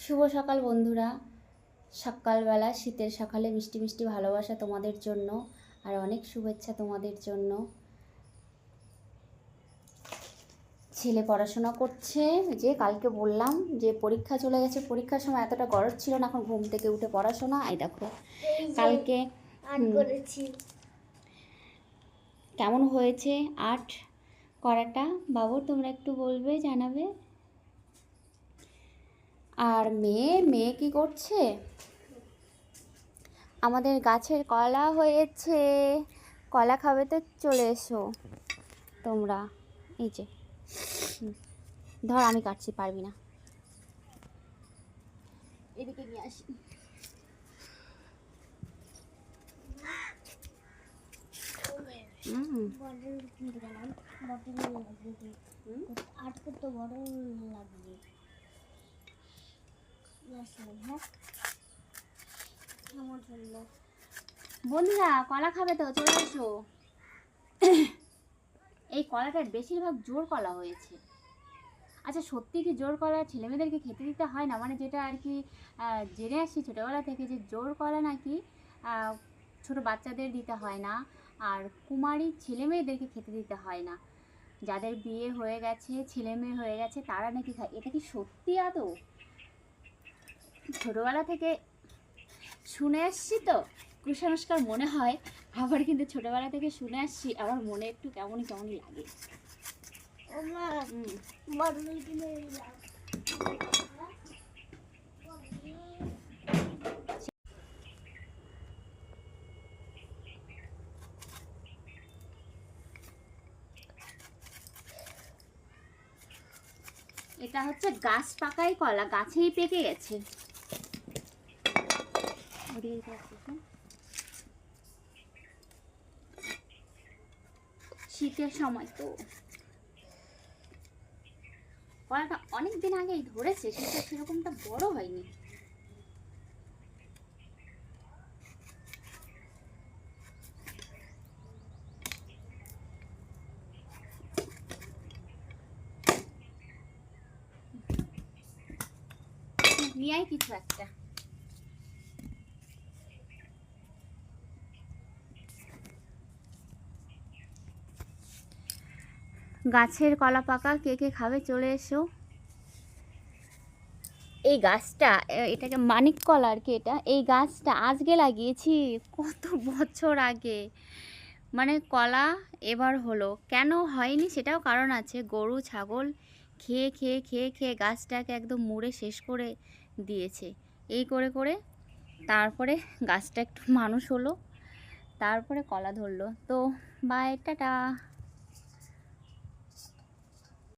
শুভ সকাল বন্ধুরা। সকালবেলা শীতের সকালে মিষ্টি মিষ্টি ভালোবাসা তোমাদের জন্য, আর অনেক শুভেচ্ছা তোমাদের জন্য। ছেলে পড়াশোনা করছে, যে কালকে বললাম যে পরীক্ষা চলে গেছে, পরীক্ষার সময় এতটা গরজ ছিল না, এখন ঘুম থেকে উঠে পড়াশোনা। এই দেখো কালকে করেছি। কেমন হয়েছে আর্ট করাটা বাবু, তোমরা একটু বলবে, জানাবে। আর মেয়ে মেয়ে কি করছে? আমাদের গাছের কলা হয়েছে, কলা খাবে তো চলে এসো তোমরা। এই যে ধর, আমি কাটছি, পারবি না, এদিকে নিয়ে আসি। বন্ধুরা কলা খাবে তো চলে এসো। এই কলাটার বেশিরভাগ জোর কলা হয়েছে। আচ্ছা, সত্যি কি জোর কলা ছেলেমেয়েদেরকে খেতে দিতে হয় না? মানে যেটা আর কি জেনে আসছি ছোটোবেলা থেকে, যে জোর কলা নাকি ছোটো বাচ্চাদের দিতে হয় না, আর কুমারী ছেলেমেয়েদেরকে খেতে দিতে হয় না। যাদের বিয়ে হয়ে গেছে, ছেলে মেয়ে হয়ে গেছে, তারা নাকি খায়। এটা কি সত্যি আদৌ? ছোটোবেলা থেকে শুনে আসছি তো, কুসংস্কার মনে হয়, আবার কিন্তু ছোটোবেলা থেকে শুনে আসছি, আমার মনে একটু কেমনই কেমনই লাগে। এটা হচ্ছে গাছ পাকাই কলা, গাছেই পেকে গেছে। শীতের সময় তো কলাটা অনেক দিন আগেই ধরেছে, সেটা সেরকমটা বড় হয়নি। নিয়ে কিছু একটা গাছের কলা পাকা, কে কে খাবে চলে এসো। এই গাছটা, এটাকে মানিক কলা আর কি, এই গাছটা আজকে লাগিয়েছি, কত বছর আগে। মানে কলা এবার হলো, কেন হয়নি সেটাও কারণ আছে। গরু ছাগল খেয়ে খেয়ে খেয়ে খেয়ে গাছটাকে একদম মুড়ে শেষ করে দিয়েছে। এই করে করে তারপরে গাছটা একটু মানুষ হলো, তারপরে কলা ধরলো। তো বাই, টাটা।